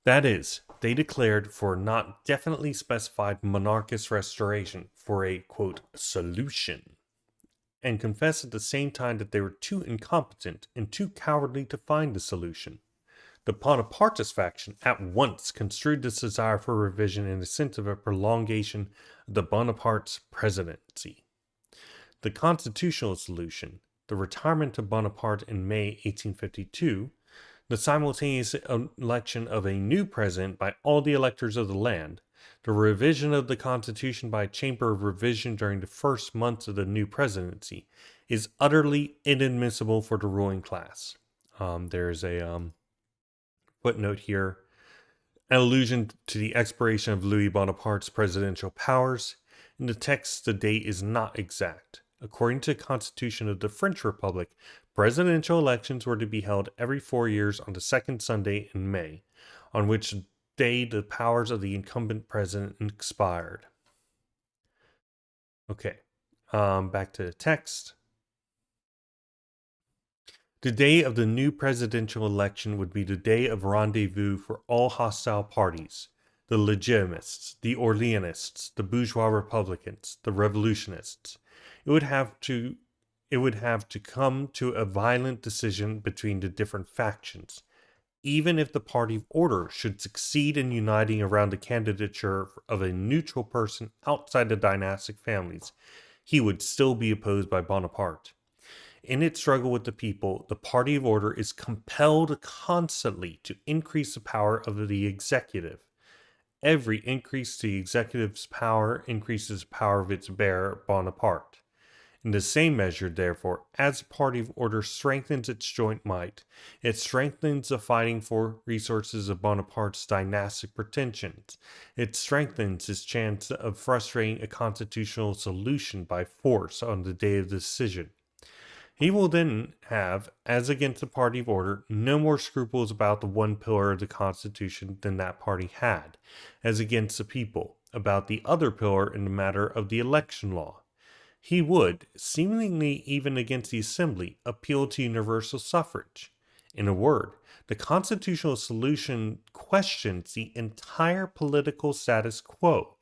That is, they declared for not definitely specified monarchist restoration, for a, quote, solution, and confessed at the same time that they were too incompetent and too cowardly to find the solution. The Bonapartist faction at once construed this desire for revision in the sense of a prolongation of the Bonaparte's presidency. The constitutional solution, the retirement of Bonaparte in May 1852, the simultaneous election of a new president by all the electors of the land, The revision of the Constitution by a chamber of revision during the first months of the new presidency is utterly inadmissible for the ruling class. There's a footnote here, an allusion to the expiration of Louis Bonaparte's presidential powers. In the text, the date is not exact. According to the Constitution of the French Republic, presidential elections were to be held every 4 years on the second Sunday in May, on which day the powers of the incumbent president expired. Okay, back to the text. The day of the new presidential election would be the day of rendezvous for all hostile parties, the Legitimists, the Orleanists, the bourgeois Republicans, the revolutionists. It would have to come to a violent decision between the different factions. Even if the party of order should succeed in uniting around the candidature of a neutral person outside the dynastic families, he would still be opposed by Bonaparte. In its struggle with the people, the party of order is compelled constantly to increase the power of the executive. Every increase to the executive's power increases the power of its bearer, Bonaparte. In the same measure, therefore, as the party of order strengthens its joint might, it strengthens the fighting for resources of Bonaparte's dynastic pretensions. It strengthens his chance of frustrating a constitutional solution by force on the day of decision. He will then have, as against the party of order, no more scruples about the one pillar of the Constitution than that party had, as against the people, about the other pillar in the matter of the election law. He would, seemingly even against the Assembly, appeal to universal suffrage. In a word, the constitutional solution questions the entire political status quo,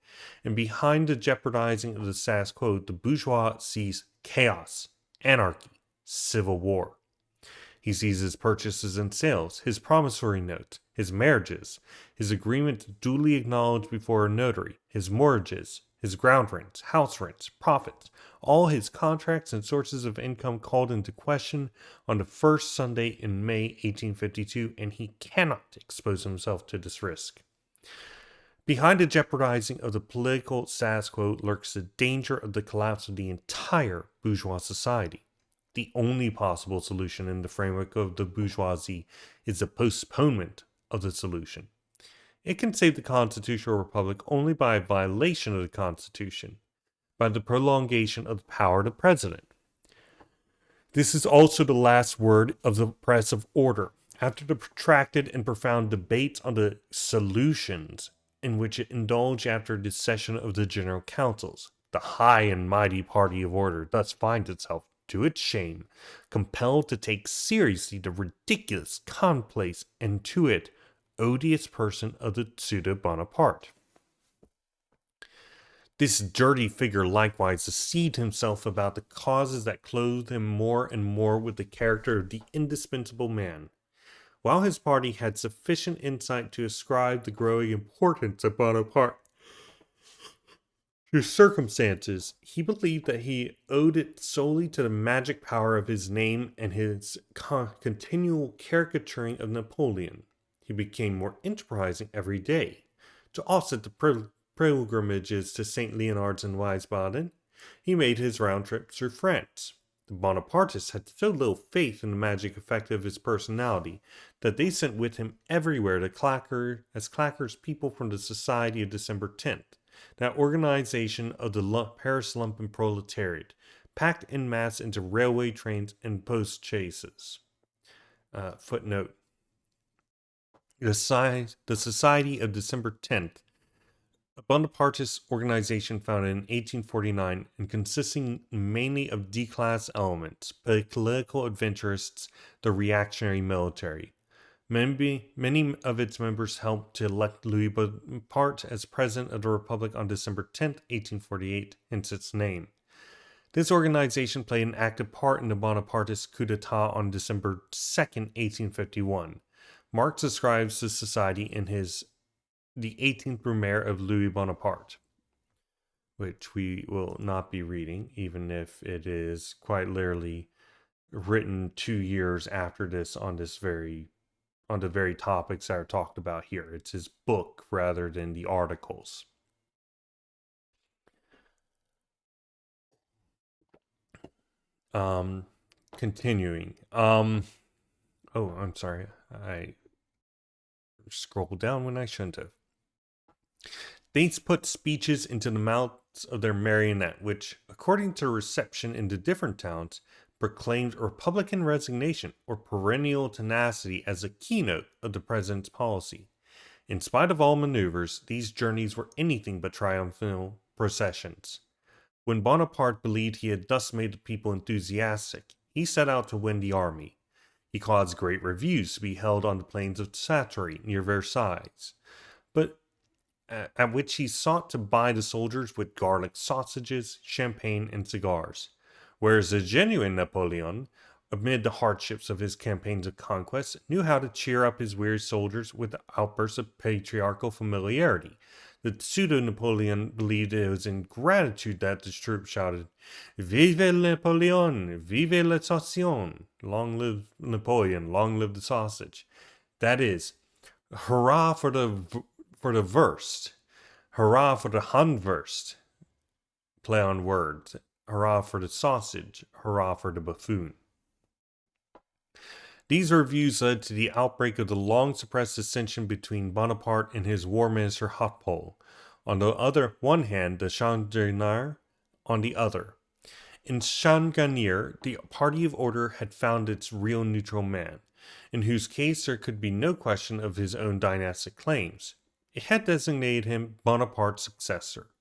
and behind the jeopardizing of the status quo, the bourgeois sees chaos, anarchy, civil war. He sees his purchases and sales, his promissory notes, his marriages, his agreements duly acknowledged before a notary, his mortgages, his ground rents, house rents, profits, all his contracts and sources of income called into question on the first Sunday in May 1852, and he cannot expose himself to this risk. Behind the jeopardizing of the political status quo lurks the danger of the collapse of the entire bourgeois society. The only possible solution in the framework of the bourgeoisie is the postponement of the solution. It can save the constitutional republic only by a violation of the Constitution, by the prolongation of the power of the president. This is also the last word of the press of order. After the protracted and profound debates on the solutions in which it indulged after the session of the General Councils, the high and mighty party of order thus finds itself, to its shame, compelled to take seriously the ridiculous, commonplace, and to it odious person of the pseudo Bonaparte. This dirty figure likewise deceived himself about the causes that clothed him more and more with the character of the indispensable man. While his party had sufficient insight to ascribe the growing importance of Bonaparte to circumstances, he believed that he owed it solely to the magic power of his name and his continual caricaturing of Napoleon. He became more enterprising every day. To offset the pilgrimages to St. Leonard's and Wiesbaden, he made his round trip through France. The Bonapartists had so little faith in the magic effect of his personality that they sent with him everywhere to clackers people from the Society of December 10th, that organization of the Paris lumpen proletariat, packed en masse into railway trains and post chaises. Footnote. The Society of December 10th, a Bonapartist organization founded in 1849 and consisting mainly of D-class elements, political adventurists, the reactionary military. Many of its members helped to elect Louis Bonaparte as President of the Republic on December 10, 1848, hence its name. This organization played an active part in the Bonapartist coup d'etat on December 2, 1851. Marx describes the society in The 18th Brumaire of Louis Bonaparte, which we will not be reading, even if it is quite literally written 2 years after this on this very on the very topics that are talked about here. It's his book rather than the articles. Continuing. Oh, I'm sorry. I scrolled down when I shouldn't have. They put speeches into the mouths of their marionette, which, according to reception in the different towns, proclaimed Republican resignation or perennial tenacity as a keynote of the president's policy. In spite of all maneuvers, these journeys were anything but triumphal processions. When Bonaparte believed he had thus made the people enthusiastic, he set out to win the army. He caused great reviews to be held on the plains of Satory near Versailles, but at which he sought to buy the soldiers with garlic sausages, champagne, and cigars. Whereas the genuine Napoleon, amid the hardships of his campaigns of conquest, knew how to cheer up his weary soldiers with outbursts of patriarchal familiarity. The pseudo-Napoleon believed it was in gratitude that the troops shouted, "Vive Napoleon! Vive la saucisson! Long live Napoleon! Long live the sausage!" That is, hurrah for the Wurst, hurrah for the Handwurst. Play on words. Hurrah for the sausage, hurrah for the buffoon. These reviews led to the outbreak of the long-suppressed dissension between Bonaparte and his war minister Hautpoul, on the other one hand, the Chandelier on the other. In Changanier, the party of order had found its real neutral man, in whose case there could be no question of his own dynastic claims. It had designated him Bonaparte's successor.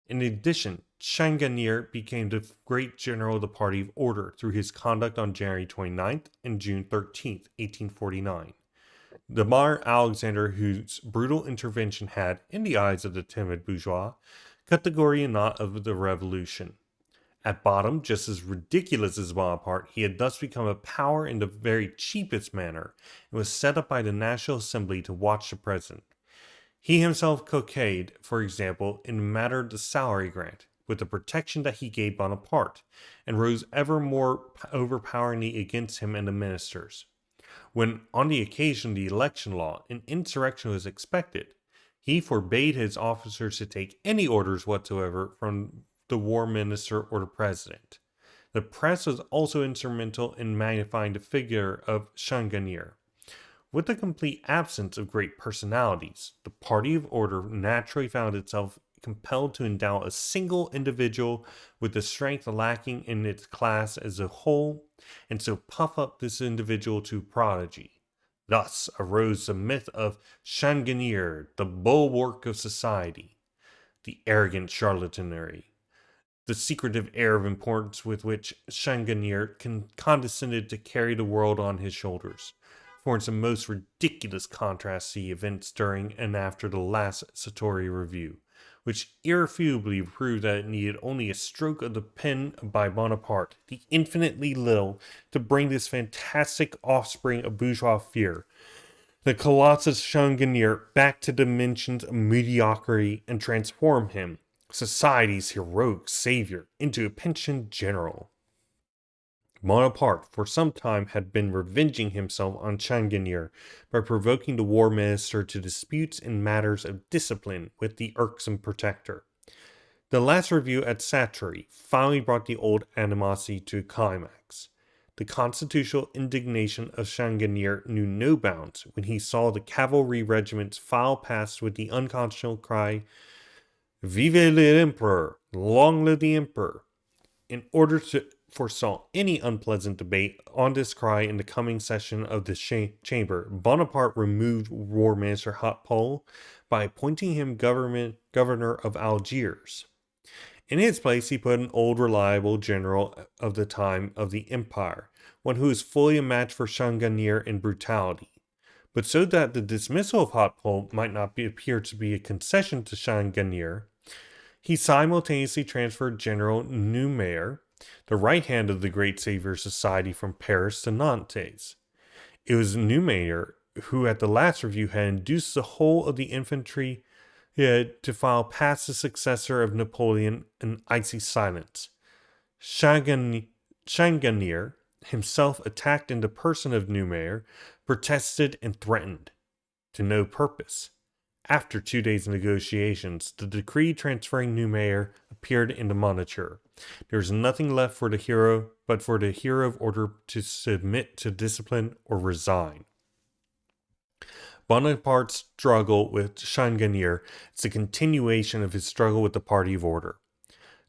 In addition, Changanier became the great general of the Party of Order through his conduct on January 29th and June 13th, 1849. The Mar Alexander, whose brutal intervention had, in the eyes of the timid bourgeois, cut the Gordian knot of the revolution. At bottom, just as ridiculous as Bonaparte, he had thus become a power in the very cheapest manner, and was set up by the National Assembly to watch the president. He himself coquetted, for example, in the matter of the salary grant, with the protection that he gave Bonaparte, and rose ever more overpoweringly against him and the ministers. When, on the occasion of the election law, an insurrection was expected, he forbade his officers to take any orders whatsoever from the war minister or the president. The press was also instrumental in magnifying the figure of Changanier. With the complete absence of great personalities, the Party of Order naturally found itself compelled to endow a single individual with the strength lacking in its class as a whole, and so puff up this individual to prodigy. Thus arose the myth of Changanier, the bulwark of society, the arrogant charlatanry, the secretive air of importance with which Changanier condescended to carry the world on his shoulders, forms a most ridiculous contrast to the events during and after the last Satory Review, which irrefutably proved that it needed only a stroke of the pen by Bonaparte, the infinitely little, to bring this fantastic offspring of bourgeois fear, the Colossus Changanier, back to dimensions of mediocrity and transform him, society's heroic savior, into a pensioned general. Bonaparte for some time had been revenging himself on Changanier by provoking the war minister to disputes in matters of discipline with the irksome protector. The last review at Satory finally brought the old animosity to a climax. The constitutional indignation of Changanier knew no bounds when he saw the cavalry regiments file past with the unconscionable cry, "Vive l'Empereur! Long live the Emperor!" In order to foresaw any unpleasant debate on this cry in the coming session of the chamber, Bonaparte removed War Minister Hautpoul by appointing him governor of Algiers. In his place, he put an old reliable general of the time of the Empire, one who was fully a match for Changanier in brutality. But so that the dismissal of Hautpoul might not appear to be a concession to Changanier, he simultaneously transferred General Weydemeyer, the right hand of the great savior society, from Paris to Nantes. It was Weydemeyer who at the last review had induced the whole of the infantry to file past the successor of Napoleon in icy silence. Changanier, himself attacked in the person of Weydemeyer, protested and threatened, to no purpose. After 2 days of negotiations, the decree transferring Weydemeyer appeared in the Moniteur. There was nothing left for the hero but for the hero of order to submit to discipline or resign. Bonaparte's struggle with Changanier is a continuation of his struggle with the Party of Order.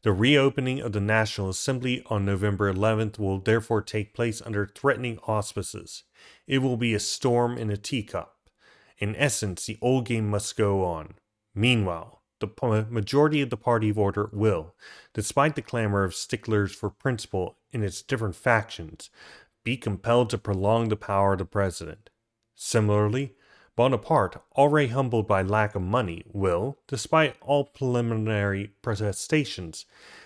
The reopening of the National Assembly on November 11th will therefore take place under threatening auspices. It will be a storm in a teacup. In essence, the old game must go on. Meanwhile, the majority of the Party of Order will, despite the clamor of sticklers for principle in its different factions, be compelled to prolong the power of the president. Similarly, Bonaparte, already humbled by lack of money, will, despite all preliminary protestations,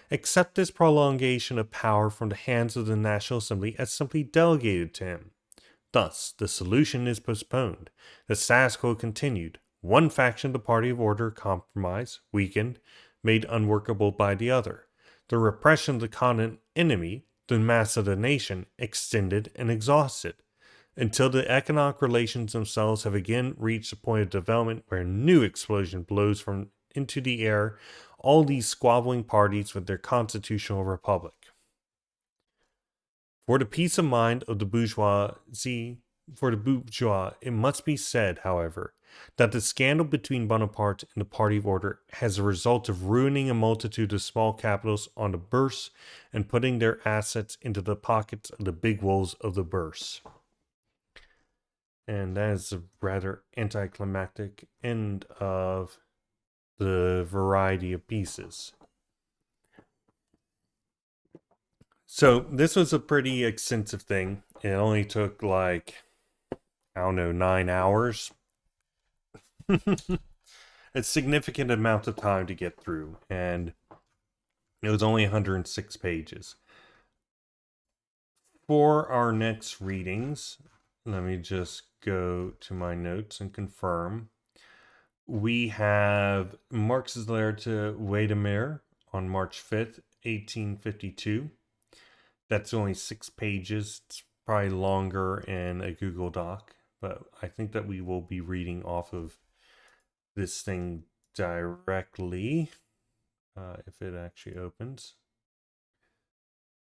accept this prolongation of power from the hands of the National Assembly as simply delegated to him. Thus, the solution is postponed, the status quo continued, one faction of the Party of Order compromised, weakened, made unworkable by the other. The repression of the common enemy, the mass of the nation, extended and exhausted, until the economic relations themselves have again reached a point of development where a new explosion blows from into the air all these squabbling parties with their constitutional republic. For the peace of mind of the bourgeois, it must be said, however, that the scandal between Bonaparte and the Party of Order has a result of ruining a multitude of small capitals on the bourse and putting their assets into the pockets of the big wolves of the bourse. And that is a rather anticlimactic end of the variety of pieces. So this was a pretty extensive thing. It only took 9 hours. A significant amount of time to get through, and it was only 106 pages. For our next readings, let me just go to my notes and confirm. We have Marx's letter to Weydemeyer on March 5th, 1852. That's only 6 pages. It's probably longer in a Google Doc, but I think that we will be reading off of this thing directly, if it actually opens.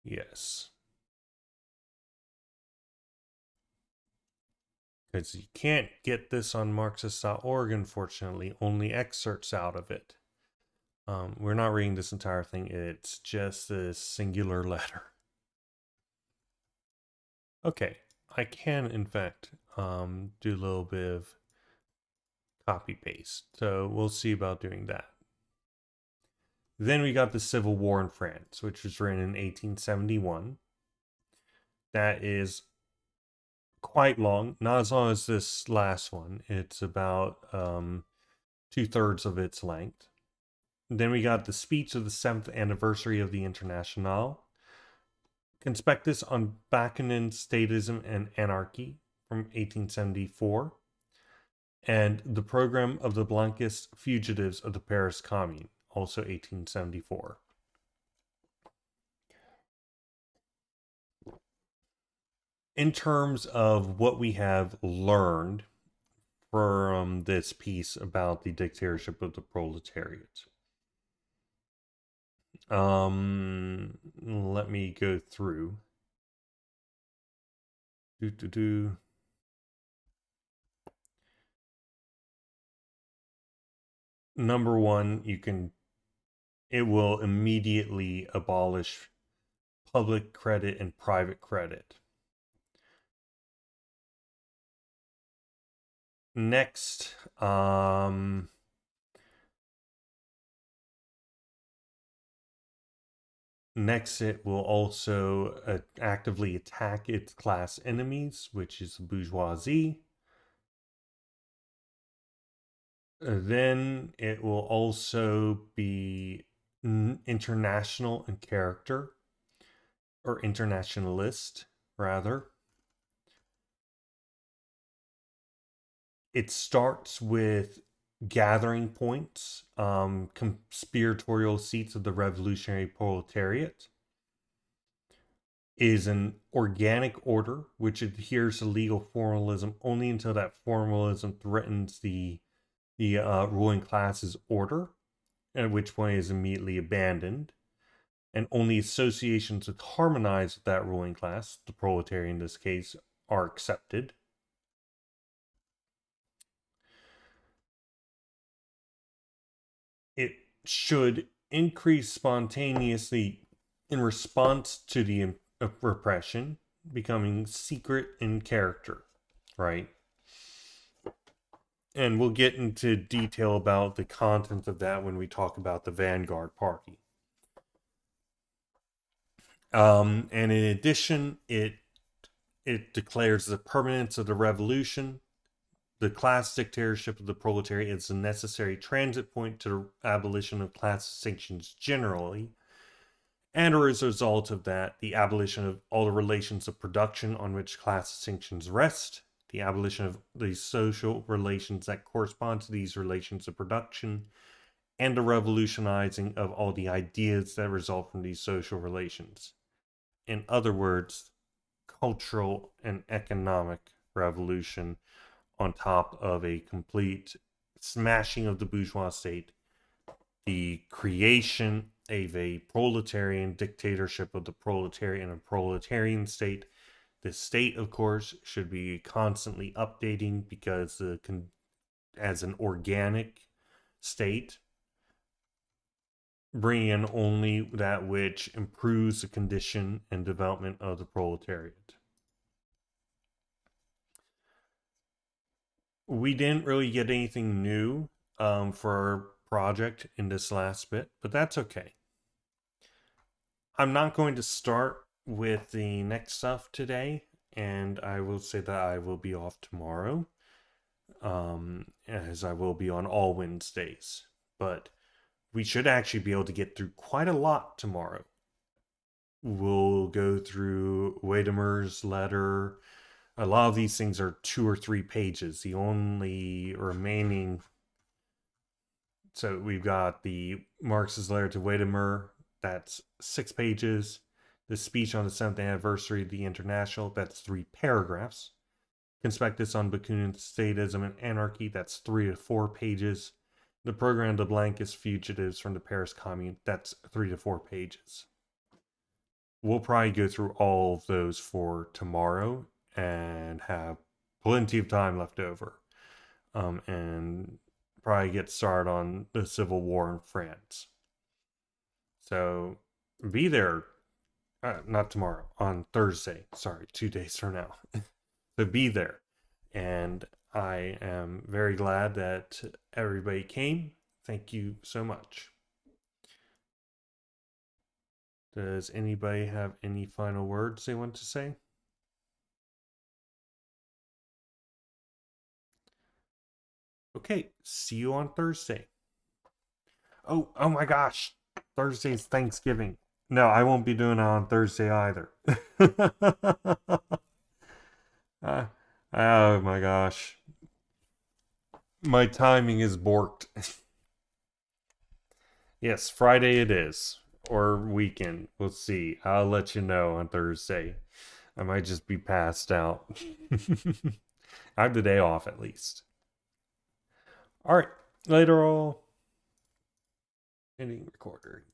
Yes. Because you can't get this on Marxist.org, unfortunately, only excerpts out of it. We're not reading this entire thing, it's just a singular letter. Okay, I can, in fact, do a little bit of copy paste. So we'll see about doing that. Then we got the Civil War in France, which was written in 1871. That is quite long, not as long as this last one. It's about 2/3 of its length. Then we got the speech of the 7th anniversary of the Internationale, Conspectus on Bakunin, Statism, and Anarchy from 1874, and the program of the Blanquist Fugitives of the Paris Commune, also 1874. In terms of what we have learned from this piece about the dictatorship of the proletariat, let me go through. Number one, it will immediately abolish public credit and private credit. Next, it will also actively attack its class enemies, which is the bourgeoisie. Then it will also be international in character, or internationalist, rather. It starts with gathering points, conspiratorial seats of the revolutionary proletariat. is an organic order which adheres to legal formalism only until that formalism threatens the ruling class's order, at which point it is immediately abandoned, and only associations that harmonize with that ruling class, the proletariat in this case, are accepted. It should increase spontaneously in response to the repression, becoming secret in character, right? And we'll get into detail about the content of that when we talk about the Vanguard Party. And in addition, it declares the permanence of the revolution. The class dictatorship of the proletariat is a necessary transit point to the abolition of class distinctions generally. And as a result of that, the abolition of all the relations of production on which class distinctions rest, the abolition of the social relations that correspond to these relations of production, and the revolutionizing of all the ideas that result from these social relations. In other words, cultural and economic revolution on top of a complete smashing of the bourgeois state, the creation of a proletarian dictatorship of the proletariat and a proletarian state. The state, of course, should be constantly updating because as an organic state, bringing in only that which improves the condition and development of the proletariat. We didn't really get anything new for our project in this last bit, but that's okay. I'm not going to start with the next stuff today, and I will say that I will be off tomorrow, as I will be on all Wednesdays. But we should actually be able to get through quite a lot tomorrow. We'll go through Weydemeyer's letter. A lot of these things are 2 or 3 pages. The only remaining... So we've got the Marx's letter to Weydemeyer, that's 6 pages. The speech on the 7th anniversary of the International, that's 3 paragraphs. Conspectus on Bakunin, Statism, and Anarchy, that's 3 to 4 pages. The program to Blanquist Fugitives from the Paris Commune, that's 3 to 4 pages. We'll probably go through all of those for tomorrow and have plenty of time left over. And probably get started on the Civil War in France. So be there. Not tomorrow, on Thursday. Sorry, 2 days from now. So be there. And I am very glad that everybody came. Thank you so much. Does anybody have any final words they want to say? Okay, see you on Thursday. Oh my gosh. Thursday's Thanksgiving. No, I won't be doing it on Thursday either. Oh my gosh. My timing is borked. Yes, Friday it is. Or weekend. We'll see. I'll let you know on Thursday. I might just be passed out. I have the day off at least. Alright, later all. Ending recorder.